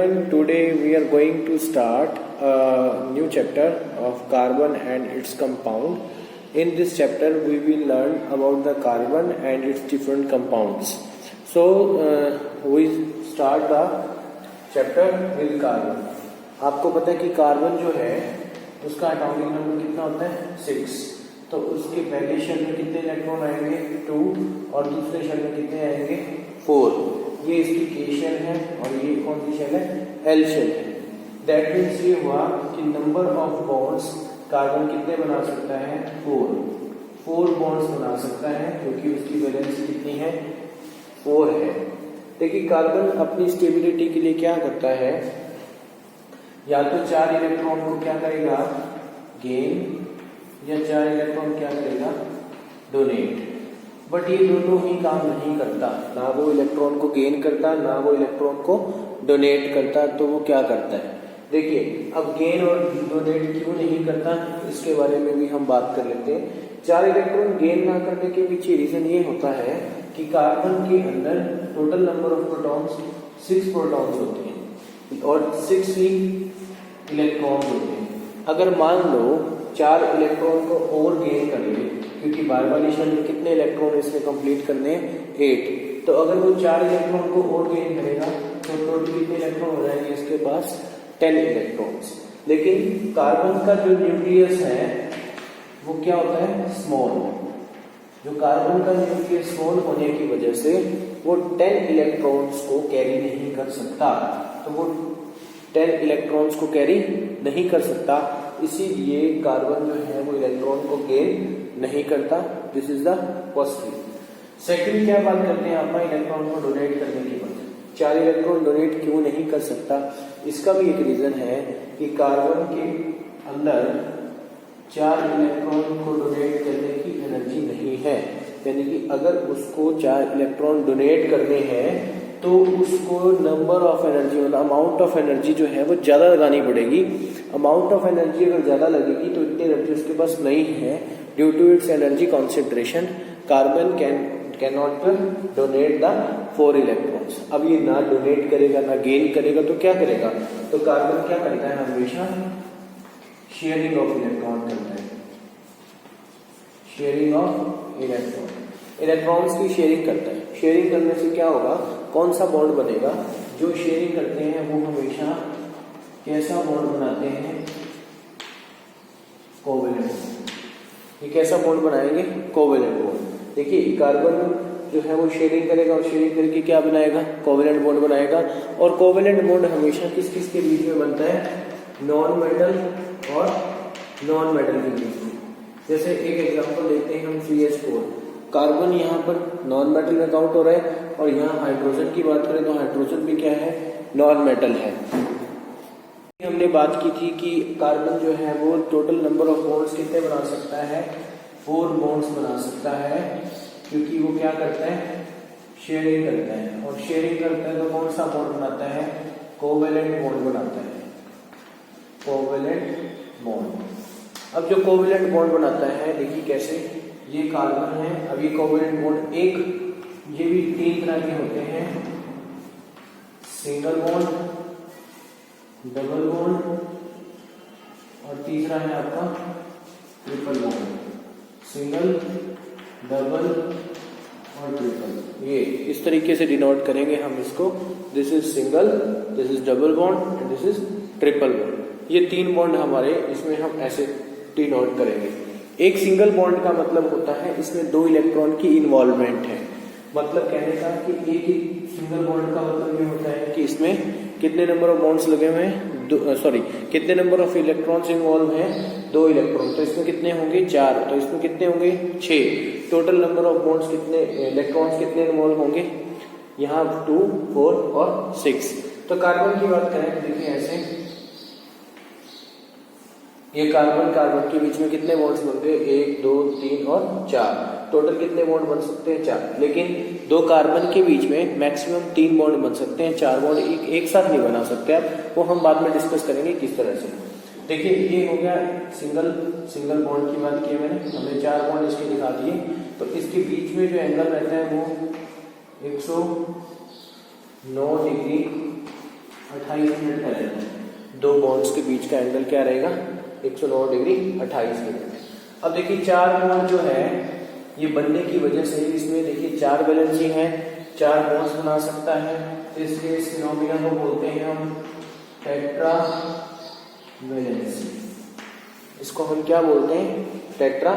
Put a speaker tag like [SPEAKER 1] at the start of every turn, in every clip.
[SPEAKER 1] everyone, today we are going to start a new chapter of carbon and its compound. In this chapter we will learn about the carbon and its different compounds. So we start the chapter with carbon. आपको पता है कि carbon जो है उसका atomic number कितना होता है 6. तो उसके पहले शेल में कितने इलेक्ट्रॉन आएंगे 2 और दूसरे शेल में कितने आएंगे 4. ये इसकी के शेल है और ये कौन सी शेल है एल शेल है. दैट मीन्स ये हुआ कि नंबर ऑफ बॉन्ड्स कार्बन कितने बना सकता है 4 बॉन्ड्स बना सकता है क्योंकि उसकी वैलेंसी कितनी है 4 है. देखिए कार्बन अपनी स्टेबिलिटी के लिए क्या करता है, या तो 4 इलेक्ट्रॉन को क्या करेगा गेन या 4 इलेक्ट्रॉन क्या करेगा डोनेट. बट ये दोनों ही काम नहीं करता, ना वो इलेक्ट्रॉन को गेन करता ना वो इलेक्ट्रॉन को डोनेट करता. तो वो क्या करता है देखिए, अब गेन और डोनेट क्यों नहीं करता इसके बारे में भी हम बात कर लेते हैं. 4 इलेक्ट्रॉन गेन ना करने के पीछे रीजन ये होता है कि कार्बन के अंदर total number of protons 6 protons होते हैं और 6 ही इलेक्ट्रॉन होते हैं. अगर मान लो 4 इलेक्ट्रॉन को और गेन कर ले, क्योंकि बार वाली शेल में कितने इलेक्ट्रॉन इसमें कंप्लीट करने 8. तो अगर वो 4 इलेक्ट्रॉन को और गेन करेगा तो टोटल कितने इलेक्ट्रॉन हो जाएंगे इसके पास 10 इलेक्ट्रॉन्स. लेकिन कार्बन का जो न्यूक्लियस है वो क्या होता है स्मॉल. जो कार्बन का न्यूक्लियस स्मॉल होने की वजह से वो 10 इलेक्ट्रॉन्स को कैरी नहीं कर सकता. तो वो 10 इलेक्ट्रॉन्स को कैरी नहीं कर सकता, इसीलिए कार्बन जो है वो इलेक्ट्रॉन को गेन नहीं करता. This is the first thing. Second क्या बात करते हैं आप इलेक्ट्रॉन को डोनेट करने की बात. 4 इलेक्ट्रॉन डोनेट क्यों नहीं कर सकता, इसका भी एक रीजन है कि कार्बन के अंदर 4 इलेक्ट्रॉन को डोनेट करने की एनर्जी नहीं है. यानी कि अगर उसको 4 इलेक्ट्रॉन डोनेट करने हैं तो उसको नंबर ऑफ एनर्जी मतलब अमाउंट ऑफ एनर्जी जो है वो ज्यादा लगानी पड़ेगी. अमाउंट ऑफ एनर्जी अगर ज्यादा लगेगी तो इतनी एनर्जी उसके पास नहीं है. Due to its energy concentration carbon can not donate the 4 electrons. अब ये ना डोनेट करेगा ना गेन करेगा तो क्या करेगा, तो कार्बन क्या करता है हमेशा शेयरिंग ऑफ इलेक्ट्रॉन करता है. शेयरिंग ऑफ इलेक्ट्रॉन्स की शेयरिंग करता है. शेयरिंग करने से क्या होगा, कौन सा बॉन्ड बनेगा, जो शेयरिंग करते हैं वो हमेशा कैसा बॉन्ड बनाते हैं कोवेलेंट. ये कैसा बॉन्ड बनाएंगे कोवेलेंट बॉन्ड. देखिए कार्बन जो है वो शेयरिंग करेगा और शेयरिंग करके क्या बनाएगा कोवेलेंट बॉन्ड बनाएगा. और कोवेलेंट बॉन्ड हमेशा किस किस के बीच में बनता है, नॉन मेटल और नॉन मेटल के बीच में. जैसे एक एग्जांपल लेते हैं हम CH4. कार्बन यहाँ पर नॉन मेटल में काउंट हो रहा है और यहाँ हाइड्रोजन की बात करें तो हाइड्रोजन भी क्या है नॉन मेटल है. हमने बात की थी कि कार्बन जो है वो टोटल नंबर ऑफ बॉन्ड्स कितने बना सकता है 4 बॉन्ड्स बना सकता है, क्योंकि वो क्या करता है शेयरिंग करता है. और शेयरिंग करता है तो कौन सा बॉन्ड बनाता है कोवेलेंट बॉन्ड बनाता है. Covalent bond. अब जो कोवेलेंट बॉन्ड बनाता है देखिए कैसे, ये कार्बन है. अब ये कोवेलेंट बॉन्ड एक ये भी 3 तरह के होते हैं, सिंगल बॉन्ड, डबल बॉन्ड और तीसरा है आपका ट्रिपल बॉन्ड. सिंगल, डबल और ट्रिपल, ये इस तरीके से डिनोट करेंगे हम इसको. This is single, this is double bond and this is triple bond. ये 3 बॉन्ड हमारे इसमें हम ऐसे डिनोट करेंगे. एक सिंगल बॉन्ड का मतलब होता है इसमें 2 इलेक्ट्रॉन की इन्वॉल्वमेंट है. मतलब कहने का कि एक ही सिंगल बॉन्ड का मतलब ये होता है कि इसमें कितने नंबर ऑफ बॉन्ड्स लगे हुए हैं, कितने नंबर ऑफ इलेक्ट्रॉन्स इन्वॉल्व हैं 2 इलेक्ट्रॉन. तो इसमें कितने होंगे 4, तो इसमें कितने होंगे 6. टोटल नंबर ऑफ बॉन्ड्स कितने इलेक्ट्रॉन्स कितने इन्वॉल्व होंगे यहाँ 2, 4 और 6. तो कार्बन की बात करें तो देखिए ऐसे, ये कार्बन के बीच में कितने बॉन्ड्स बनते हैं 1, 2, 3 और 4. टोटल कितने बॉन्ड बन सकते हैं 4. लेकिन 2 कार्बन के बीच में मैक्सिमम 3 बॉन्ड बन सकते हैं, 4 बॉन्ड एक साथ नहीं बना सकते आप. वो हम बाद में डिस्कस करेंगे किस तरह से. देखिए ये हो गया सिंगल बॉन्ड की बात की मैंने, हमने 4 बॉन्ड इसके दिखा दिए. तो इसके बीच में जो एंगल रहता है वो 109 डिग्री 28 मिनट का रहता है। दो बॉन्ड्स के बीच का एंगल क्या रहेगा? 109 डिग्री 28 मिनट। अब देखिए 4 बॉन्ड जो है ये बनने की वजह से इसमें देखिए 4 वैलेंसी है, 4 बॉन्ड्स बना सकता है, तो इसलिए इस फिनोमिना को बोलते हैं हम टेट्रा वैलेंसी। इसको हम क्या बोलते हैं? Tetra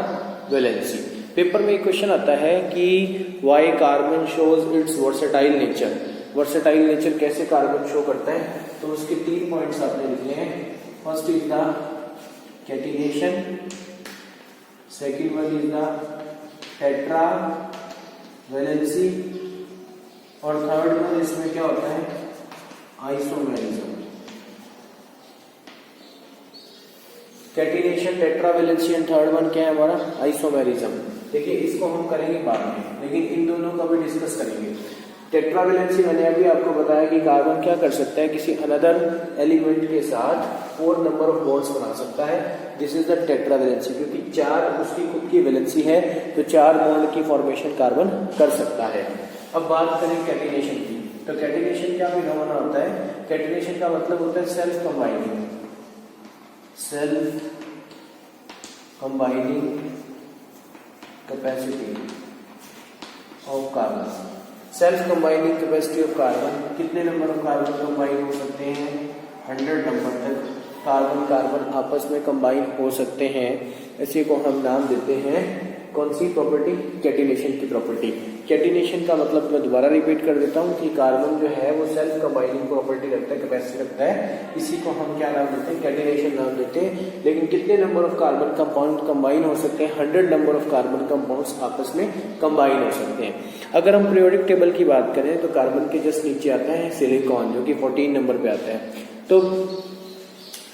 [SPEAKER 1] valency. पेपर में एक क्वेश्चन आता है कि why carbon shows its versatile nature. Versatile nature कैसे कार्बन शो करता है? तो उसके 3 पॉइंट्स आपने लिखने हैं। First is the catenation, second one is the tetravalency, और थर्ड वन इसमें क्या होता है? Isomerism. Catenation, tetravalency and third one क्या है हमारा? आइसोमेरिज्म। देखिए इसको हम करेंगे बाद में, लेकिन इन दोनों का भी डिस्कस करेंगे। टेट्रा वैलेंसी मैंने अभी आपको बताया कि कार्बन क्या कर सकता है? किसी अनदर एलिमेंट के साथ 4 नंबर ऑफ बॉन्ड्स बना सकता है। This is the tetra valency, क्योंकि 4 उसकी खुद की वैलेंसी है, तो 4 बॉन्ड की फॉर्मेशन कार्बन कर सकता है। अब बात करें कैटिनेशन की, तो कैटिनेशन क्या फिनोमेना होता है? कैटिनेशन का मतलब होता है self combining, self combining capacity of carbon. Self combining capacity of carbon, कितने नंबर ऑफ कार्बन कंबाइन हो सकते हैं? 100 नंबर तक कार्बन कार्बन आपस में कंबाइन हो सकते हैं। इसी को हम नाम देते हैं कौन सी प्रॉपर्टी? कैटिनेशन की प्रॉपर्टी। कैटिनेशन का मतलब मैं दोबारा रिपीट कर देता हूं कि कार्बन जो है वो सेल्फ कंबाइनिंग प्रॉपर्टी रखता है, कैपेसिटी रखता है। इसी को हम क्या नाम देते हैं? कैटिनेशन नाम देते हैं। लेकिन कितने number of carbon compound combine हो सकते हैं? 100 नंबर ऑफ कार्बन कंपाउंड्स आपस में कंबाइन हो सकते हैं। अगर हम पीरियोडिक टेबल की बात करें तो कार्बन के जस्ट नीचे आता है सिलिकॉन, जो कि 14 नंबर पे आता है। तो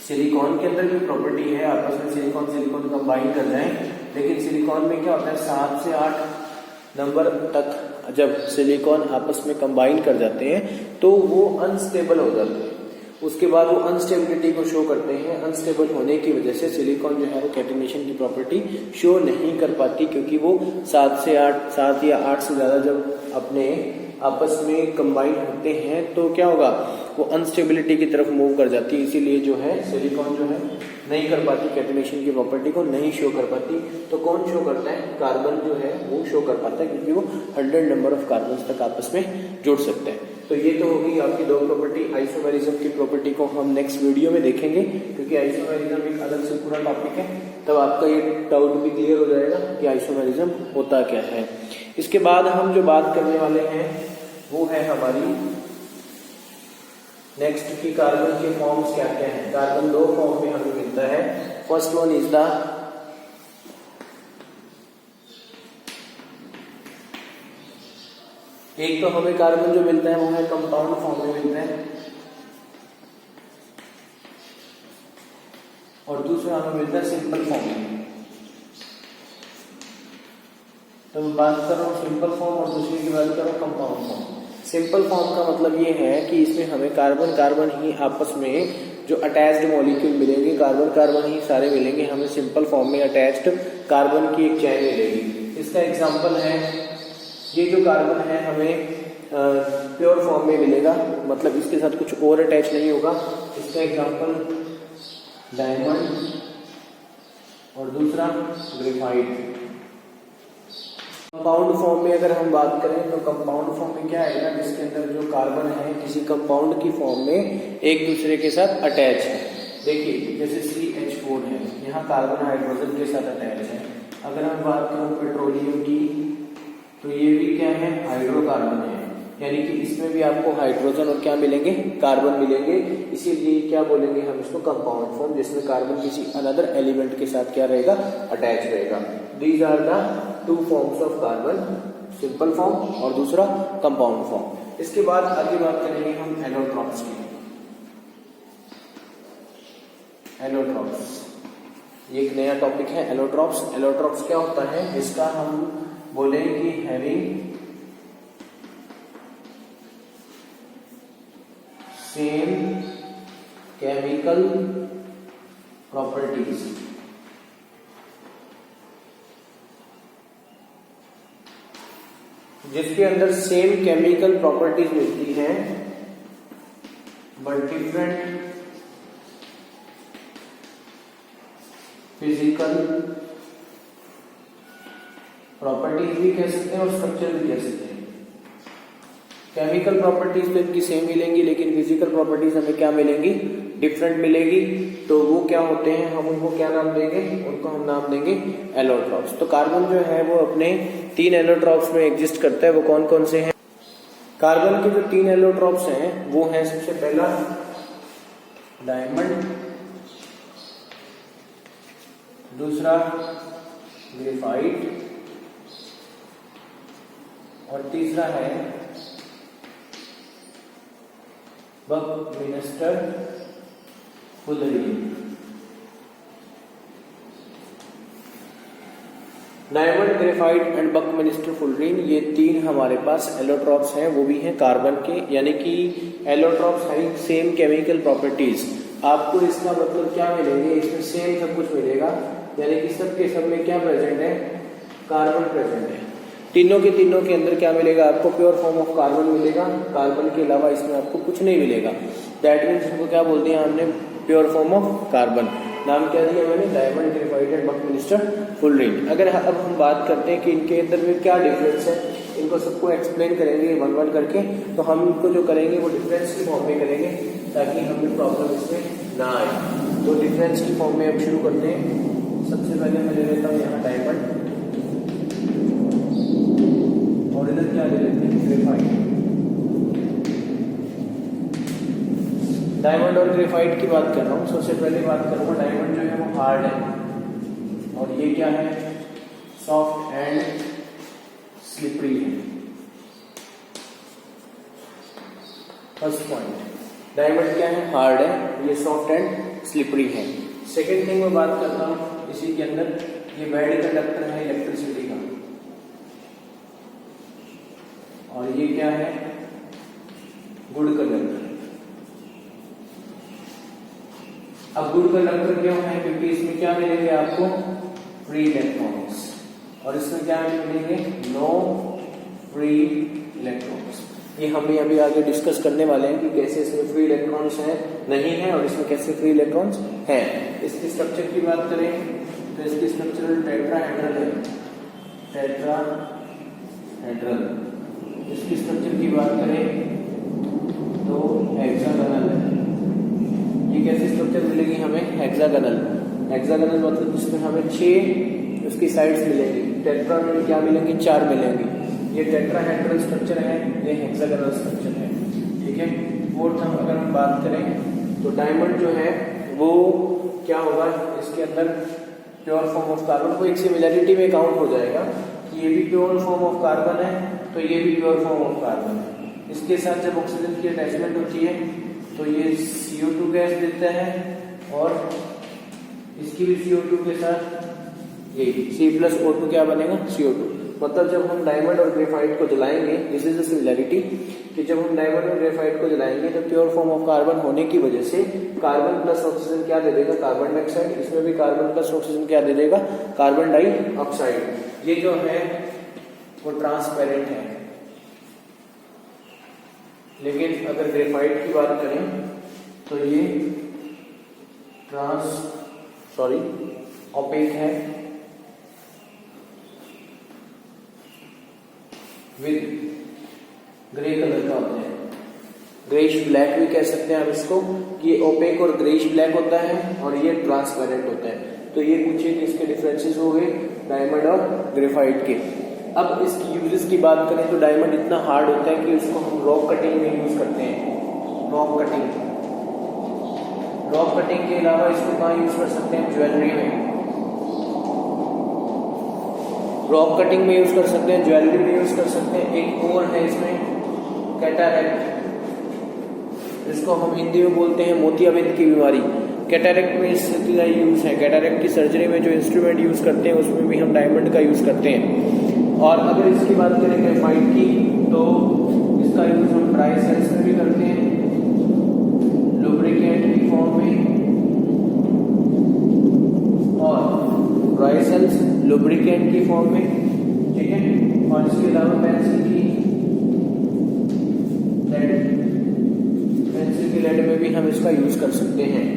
[SPEAKER 1] सिलिकॉन के अंदर भी प्रॉपर्टी है, आपस में सिलिकॉन सिलिकॉन कंबाइन कर रहे हैं, लेकिन सिलिकॉन में क्या होता है? 7 से 8 नंबर तक जब सिलिकॉन आपस में कंबाइन कर जाते हैं तो वो अनस्टेबल हो जाते हैं। उसके बाद वो अनस्टेबिलिटी को शो करते हैं। अनस्टेबल होने की वजह से सिलिकॉन जो है वो कैटिनेशन की प्रॉपर्टी शो नहीं कर पाती, क्योंकि वो 7 या 8 से ज्यादा जब अपने आपस में कंबाइन होते हैं तो क्या होगा? वो अनस्टेबिलिटी की तरफ मूव कर जाती है। इसीलिए जो है सिलिकॉन जो है नहीं कर पाती, कैटिनेशन की प्रॉपर्टी को नहीं शो कर पाती। तो कौन शो करता है? कार्बन जो है वो शो कर पाता है, क्योंकि वो 100 नंबर ऑफ कार्बन तक आपस में जुड़ सकते हैं। तो ये तो होगी आपकी 2 प्रॉपर्टी। आइसोमेरिज्म की प्रॉपर्टी को हम नेक्स्ट वीडियो में देखेंगे, क्योंकि आइसोमेरिज्म एक अलग से पूरा टॉपिक है। तब आपका ये डाउट भी क्लियर हो जाएगा कि आइसोमेरिज्म होता क्या है। इसके बाद हम जो बात करने वाले हैं वो है हमारी नेक्स्ट की कार्बन के फॉर्म्स क्या क्या हैं। कार्बन 2 फॉर्म में हमें मिलता है। फर्स्ट वन इज द एक तो हमें कार्बन जो मिलता है वो है कंपाउंड फॉर्म में मिलता है, और दूसरा हमें मिलता है सिंपल फॉर्म में। तो मैं बात कर रहा हूँ सिंपल फॉर्म और दूसरी की बात कर रहा हूँ कंपाउंड फॉर्म। सिंपल फॉर्म का मतलब ये है कि इसमें हमें कार्बन कार्बन ही आपस में जो अटैच्ड मॉलिक्यूल मिलेंगे, कार्बन कार्बन ही सारे मिलेंगे। हमें सिंपल फॉर्म में अटैच्ड कार्बन की एक चेन मिलेगी। इसका एग्जांपल है ये जो कार्बन है हमें प्योर फॉर्म में मिलेगा, मतलब इसके साथ कुछ और अटैच नहीं होगा। इसका एग्जांपल डायमंड और दूसरा ग्रेफाइट। कंपाउंड फॉर्म में अगर हम बात करें तो कंपाउंड फॉर्म में क्या आएगा? जिसके अंदर जो कार्बन है किसी कंपाउंड की फॉर्म में एक दूसरे के साथ अटैच है। देखिए जैसे CH4 है, यहाँ कार्बन हाइड्रोजन के साथ अटैच है। अगर हम बात करें पेट्रोलियम की तो ये भी क्या है? हाइड्रोकार्बन है, यानी कि इसमें भी आपको हाइड्रोजन और क्या मिलेंगे? कार्बन मिलेंगे। इसीलिए क्या बोलेंगे हम इसको? कंपाउंड फॉर्म, जिसमें कार्बन किसी अनदर एलिमेंट के साथ क्या रहेगा? अटैच रहेगा। These are the 2 forms of carbon, simple form और दूसरा कंपाउंड फॉर्म। इसके बाद आगे बात करेंगे हम एलोट्रॉप्स की। एलोट्रॉप्स ये एक नया टॉपिक है। एलोट्रॉप्स एलोट्रॉप्स क्या होता है? इसका हम बोले कि हैविंग सेम केमिकल प्रॉपर्टीज। जिसके अंदर सेम केमिकल प्रॉपर्टीज मिलती हैं but different physical प्रॉपर्टीज भी कह सकते हैं और स्ट्रक्चर भी कह सकते हैं। केमिकल प्रॉपर्टीज तो इनकी सेम मिलेंगी, लेकिन फिजिकल प्रॉपर्टीज हमें क्या मिलेंगी, डिफरेंट मिलेगी। तो वो क्या होते हैं, हम उनको क्या नाम देंगे, उनको हम नाम देंगे एलोट्रॉप्स। तो कार्बन जो है वो अपने 3 एलोट्रॉप्स में एग्जिस्ट करता है। वो कौन कौन से हैं? कार्बन के जो 3 एलोट्रॉप्स हैं वो हैं, सबसे पहला डायमंड, दूसरा ग्रेफाइट और तीसरा है Buckminster fullerene. Diamond, graphite and Buckminster fullerene, ये 3 हमारे पास एलोट्रॉप्स हैं, वो भी हैं कार्बन के। यानी कि एलोट्रॉप्स है सेम केमिकल प्रॉपर्टीज। आपको इसका मतलब क्या मिलेंगे, इसमें सेम सब कुछ मिलेगा। यानी कि सब के सब में क्या प्रेजेंट है, कार्बन प्रेजेंट है। तीनों के अंदर क्या मिलेगा आपको, प्योर फॉर्म ऑफ कार्बन मिलेगा। कार्बन के अलावा इसमें आपको कुछ नहीं मिलेगा। दैट मीन्स इनको क्या बोल दिया हमने, प्योर फॉर्म ऑफ कार्बन। नाम क्या दिया मैंने, diamond, graphite and Buckminster fullerene. अगर अब हम बात करते हैं कि इनके अंदर में क्या डिफरेंस है, इनको सबको एक्सप्लेन करेंगे 1-1 करके। तो हम इनको जो करेंगे वो डिफरेंस की फॉर्म में करेंगे, ताकि हमें प्रॉब्लम इसमें ना आए। तो डिफरेंस की फॉर्म में अब शुरू करते हैं। सबसे पहले मैं ले लेता हूँ यहाँ डायमंड, और इधर क्या ले लेते हैं, ग्रेफाइट। डायमंड और ग्रेफाइट की बात कर रहा हूँ। सबसे पहले बात करूंगा, डायमंड जो है वो हार्ड है और ये क्या है, सॉफ्ट एंड स्लिपरी है। फर्स्ट पॉइंट, डायमंड क्या है, हार्ड है, ये सॉफ्ट एंड स्लिपरी है। सेकेंड थिंग मैं बात करता हूँ इसी के अंदर, ये बैड कंडक्टर है इलेक्ट्रिसिटी का, और ये क्या है, गुड कंडक्टर। अब गुड कंडक्टर क्यों है, क्योंकि इसमें क्या मिलेंगे आपको, फ्री इलेक्ट्रॉन्स, और इसमें क्या मिलेंगे, नो फ्री इलेक्ट्रॉन्स। ये हम भी अभी आगे डिस्कस करने वाले हैं कि कैसे इसमें फ्री इलेक्ट्रॉन्स हैं, नहीं है, और इसमें कैसे फ्री इलेक्ट्रॉन्स हैं। इसकी स्ट्रक्चर की बात करें तो इसकी स्ट्रक्चर टेट्राहेड्रल है, टेट्राहेड्रल। इसकी स्ट्रक्चर की बात करें तो हेक्सागोनल है। ये कैसी स्ट्रक्चर मिलेगी हमें, हेक्सागोनल। हेक्सागोनल मतलब जिसमें हमें 6 उसकी साइड्स मिलेंगी। टेट्रा में क्या मिलेंगी, 4 मिलेंगी। ये टेट्राहेड्रल स्ट्रक्चर है, ये हेक्सागोनल स्ट्रक्चर है। ठीक है। फोर्थ हम अगर हम बात करें तो डायमंड जो है वो क्या होगा, इसके अंदर प्योर फॉर्म ऑफ कार्बन को एक सिमिलरिटी में काउंट हो जाएगा कि ये भी प्योर फॉर्म ऑफ कार्बन है, तो ये भी प्योर फॉर्म ऑफ कार्बन है। इसके साथ जब ऑक्सीजन की अटैचमेंट होती है तो ये CO2 गैस देता है, और इसकी भी CO2 के साथ ये C+O2 क्या बनेगा, CO2। मतलब जब हम डायमंड और ग्रेफाइट को जलाएंगे, दिस इज द सिमिलरिटी, कि जब हम डायमंड और ग्रेफाइट को जलाएंगे तो प्योर फॉर्म ऑफ कार्बन होने की वजह से कार्बन प्लस ऑक्सीजन क्या दे देगा, कार्बन डाइऑक्साइड। इसमें भी कार्बन प्लस ऑक्सीजन क्या दे देगा, कार्बन डाइऑक्साइड। ये जो है वो ट्रांसपेरेंट है। लेकिन अगर ग्रेफाइट की बात करें तो ये ऑपेक है विद ग्रे कलर का होता है, ग्रेइश ब्लैक भी कह सकते हैं आप इसको, कि ये ओपेक और ग्रेइश ब्लैक होता है और ये ट्रांसपेरेंट होता है। तो ये कुछ एक इसके डिफरेंसेस हो गए डायमंड और ग्रेफाइट के। अब इसकी यूजेस की बात करें तो डायमंड इतना हार्ड होता है कि उसको हम रॉक कटिंग में यूज करते हैं। रॉक कटिंग के अलावा इसको कहाँ यूज कर सकते हैं, ज्वेलरी में। रॉक कटिंग में यूज कर सकते हैं, ज्वेलरी में यूज कर सकते हैं। एक और है इसमें कैटारैक्ट, जिसको हम हिंदी में बोलते हैं मोतियाबिंद की बीमारी। कैटारैक्ट में इसका यूज है। कैटारैक्ट की सर्जरी में जो इंस्ट्रूमेंट यूज करते हैं उसमें भी हम डायमंड का यूज करते हैं। और अगर इसकी बात करें ग्रेफाइट की तो इसका यूज हम ड्राई सेल्स में भी करते हैं, लुब्रिकेंट की फॉर्म में, और ड्राई सेल्स लुब्रिकेंट की फॉर्म में। ठीक है। और इसके अलावा पेंसिल स्टिलेट में भी हम इसका यूज कर सकते हैं।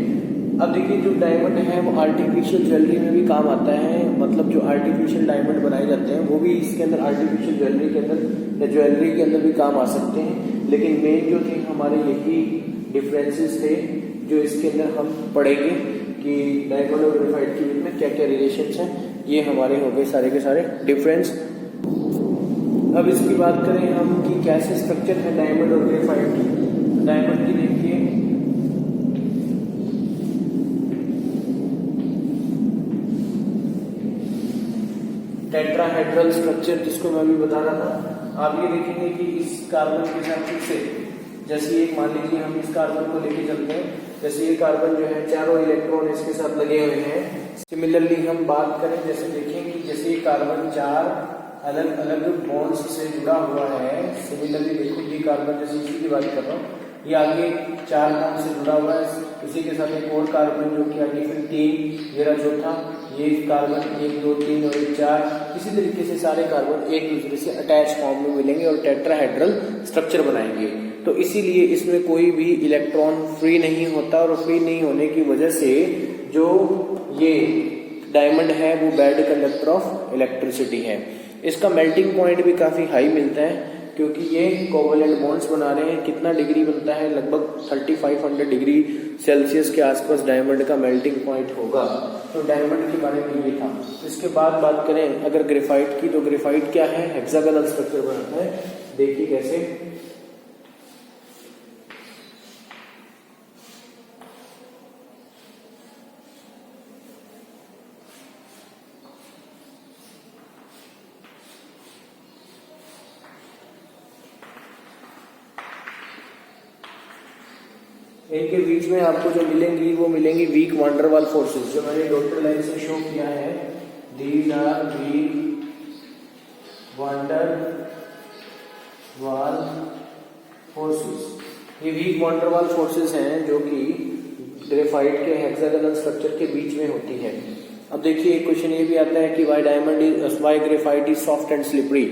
[SPEAKER 1] अब देखिए जो डायमंड है वो आर्टिफिशियल ज्वेलरी में भी काम आता है, मतलब जो आर्टिफिशियल डायमंड बनाए जाते हैं वो भी इसके अंदर आर्टिफिशियल ज्वेलरी के अंदर या ज्वेलरी के अंदर भी काम आ सकते हैं। लेकिन मेन जो थे हमारे यही डिफरेंसेस थे जो इसके अंदर हम पढ़ेंगे कि डायमंड और ग्रेफाइट के बीच में क्या क्या रिलेशंस हैं। ये हमारे हो गए सारे के सारे डिफरेंस। अब इसकी बात करें हम कि कैसे स्ट्रक्चर है डायमंड और ग्रेफाइट की। डायमंड की देखिए टेट्राहेड्रल स्ट्रक्चर, जिसको मैं अभी बता रहा था। आप ये देखेंगे कि इस कार्बन के साथ फिर से जैसे एक मान लीजिए हम इस कार्बन को लेके चलते हैं, जैसे ये कार्बन जो है चारों इलेक्ट्रॉन इसके साथ लगे हुए हैं। सिमिलरली हम बात करें जैसे देखें कि जैसे ये कार्बन चार अलग अलग बॉन्ड्स से जुड़ा हुआ है। सिमिलरली देखो ये कार्बन जैसे इसी की बात कर रहा हूँ, ये आगे चार बॉन्ड से जुड़ा हुआ है, इसी के साथ एक और कार्बन जो कि आगे फिर तीन, ये रहा चौथा, ये कार्बन 1 2 3 और 4। इसी तरीके से सारे कार्बन एक दूसरे से अटैच फॉर्म में मिलेंगे और टेट्राहेड्रल स्ट्रक्चर बनाएंगे। तो इसीलिए इसमें कोई भी इलेक्ट्रॉन फ्री नहीं होता, और फ्री नहीं होने की वजह से जो ये डायमंड है वो बैड कंडक्टर ऑफ इलेक्ट्रिसिटी है। इसका मेल्टिंग पॉइंट भी काफी हाई मिलता है क्योंकि ये कोवेलेंट बॉन्ड्स बना रहे हैं। कितना डिग्री बनता है, लगभग 3500 डिग्री सेल्सियस के आसपास डायमंड का मेल्टिंग पॉइंट होगा। तो डायमंड के बारे में ये था। इसके बाद बात करें अगर ग्रेफाइट की, तो ग्रेफाइट क्या है, हेक्सागोनल स्ट्रक्चर बनाता है। देखिए कैसे, इनके बीच में आपको जो मिलेंगी वो मिलेंगी वीक वांडरवाल फोर्सेस, जो मैंने डॉटेड लाइन से शो किया है। These are weak Van der Waals forces. ये वीक वांडरवाल फोर्सेस हैं जो कि ग्रेफाइट के हेक्सागोनल स्ट्रक्चर के बीच में होती है। अब देखिए एक क्वेश्चन ये भी आता है कि why graphite is soft and slippery.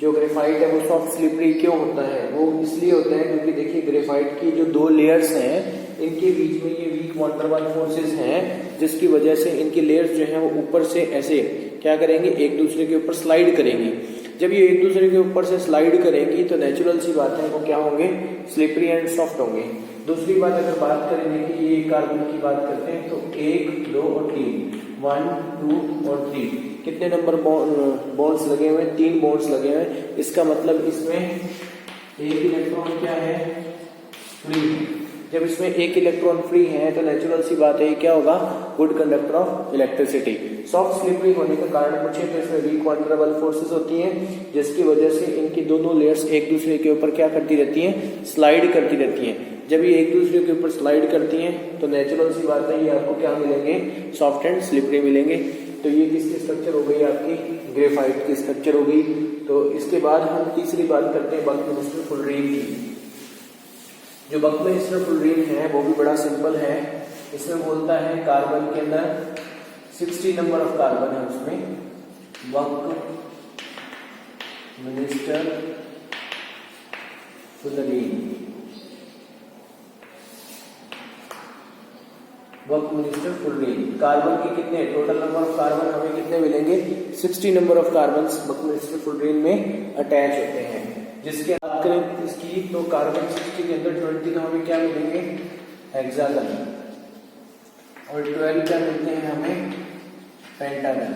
[SPEAKER 1] जो ग्रेफाइट है वो सॉफ्ट स्लिपरी क्यों होता है, वो इसलिए होता है क्योंकि देखिए ग्रेफाइट की जो दो लेयर्स हैं इनके बीच में ये वीक वांडरवाल फोर्सेस हैं, जिसकी वजह से इनकी लेयर्स जो हैं वो ऊपर से ऐसे क्या करेंगे, एक दूसरे के ऊपर स्लाइड करेंगी। जब ये एक दूसरे के ऊपर से स्लाइड करेंगी तो नेचुरल सी बात है वो क्या होंगे, स्लिपरी एंड सॉफ्ट होंगे। दूसरी बात अगर बात करेंगे कि ये कार्बन की बात करते हैं तो 1 2 और 3, 1 2 और 3 कितने नंबर बॉन्ड्स लगे हुए हैं, 3 बॉन्ड्स लगे हुए हैं। इसका मतलब इसमें एक इलेक्ट्रॉन क्या है, फ्री। जब इसमें एक इलेक्ट्रॉन फ्री है तो नेचुरल सी बात है क्या होगा, good conductor of electricity. Soft slippery होने का कारण पूछे तो इसमें वीक वांडरवाल फोर्सेस होती हैं, जिसकी वजह से इनकी दोनों लेयर्स एक दूसरे के ऊपर क्या करती रहती हैं, स्लाइड करती रहती हैं। जब ये एक दूसरे के ऊपर स्लाइड करती हैं तो नेचुरल सी बात है ये आपको क्या मिलेंगे, सॉफ्ट एंड स्लिपरी मिलेंगे। तो ये किसकी स्ट्रक्चर हो गई, आपकी ग्रेफाइट की स्ट्रक्चर हो गई। तो इसके बाद हम तीसरी बात करते हैं बकमिंस्टर फुलरीन की। जो बकमिंस्टर फुलरीन है वो भी बड़ा सिंपल है। इसमें बोलता है कार्बन के अंदर 60 नंबर ऑफ कार्बन है, उसमें Buckminster fullerene, Buckminster fullerene. Carbon के कितने, टोटल नंबर ऑफ कार्बन हमें कितने मिलेंगे, 60 number of carbon Buckminster fullerene में अटैच होते हैं। जिसके बात करें इसकी तो कार्बन 60 के अंदर 20 तो हमें क्या मिलेंगे, हेक्सागन, और 12 क्या मिलते हैं हमें, पेंटागन।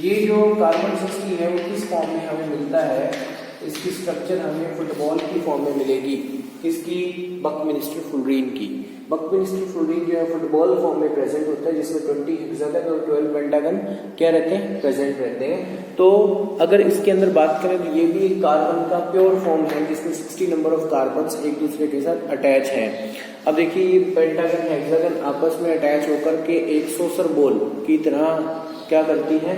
[SPEAKER 1] ये जो कार्बन 60 है वो किस फॉर्म में हमें मिलता है, इसकी स्ट्रक्चर हमें फुटबॉल की फॉर्म में मिलेगी। किसकी, बकमिंस्टर फुलरीन की। बकमिंस्टर फुलरीन जो है फुटबॉल फॉर्म में प्रेजेंट होता है, जिसमें 20 हेक्सागन और 12 पेंटागन क्या रहते हैं, प्रेजेंट रहते हैं। तो अगर इसके अंदर बात करें तो ये भी कार्बन का प्योर फॉर्म है, जिसमें 60 नंबर ऑफ कार्बन्स एक दूसरे के साथ अटैच हैं। अब देखिए ये पेंटागन हेक्सागन आपस में अटैच होकर के एक सोसर बॉल की तरह क्या करती है,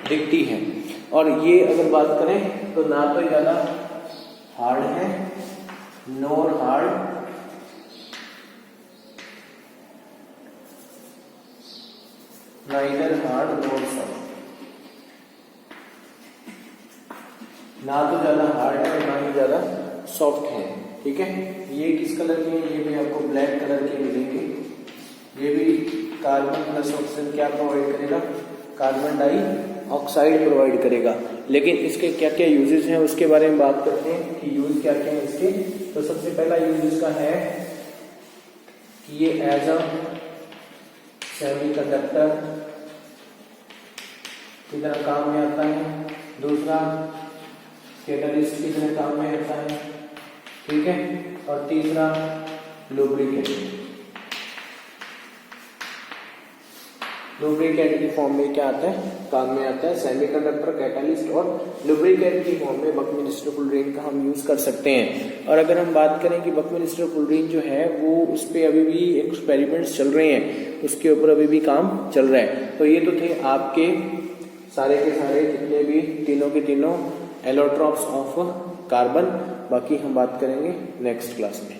[SPEAKER 1] दिखती है। और ये अगर बात करें तो ना तो ज्यादा हार्ड है nor hard, neither hard nor soft. ना तो ज्यादा हार्ड है और ना ही ज्यादा सॉफ्ट है। ठीक है। ये किस कलर के हैं, ये भी आपको ब्लैक कलर के मिलेंगे। ये भी कार्बन प्लस ऑक्सीजन क्या प्रोवाइड करेगा, कार्बन डाइऑक्साइड प्रोवाइड करेगा। लेकिन इसके क्या क्या यूजेस हैं उसके बारे में बात करते हैं कि यूज क्या क्या है इसके। तो सबसे पहला यूज इसका है कि ये एज अ सेमीकंडक्टर की तरह काम में आता है। दूसरा कैटलिस्ट की तरह काम में आता है, ठीक है। और तीसरा लुब्रिकेंट। लुब्रिकेंट की फॉर्म में क्या आता है, काम में आता है। सेमीकंडक्टर, कैटलिस्ट और लुब्रिकेंट की फॉर्म में बकमिलिस्टर फुलरीन का हम यूज कर सकते हैं। और अगर हम बात करें कि बकमिलिस्टर फुलरीन जो है वो उस पर अभी भी एक्सपेरिमेंट्स चल रहे हैं, उसके ऊपर अभी भी काम चल रहा है। तो ये तो थे आपके सारे के सारे जितने भी तीनों के तीनों एलोट्रॉप्स ऑफ कार्बन। बाकी हम बात करेंगे नेक्स्ट क्लास में।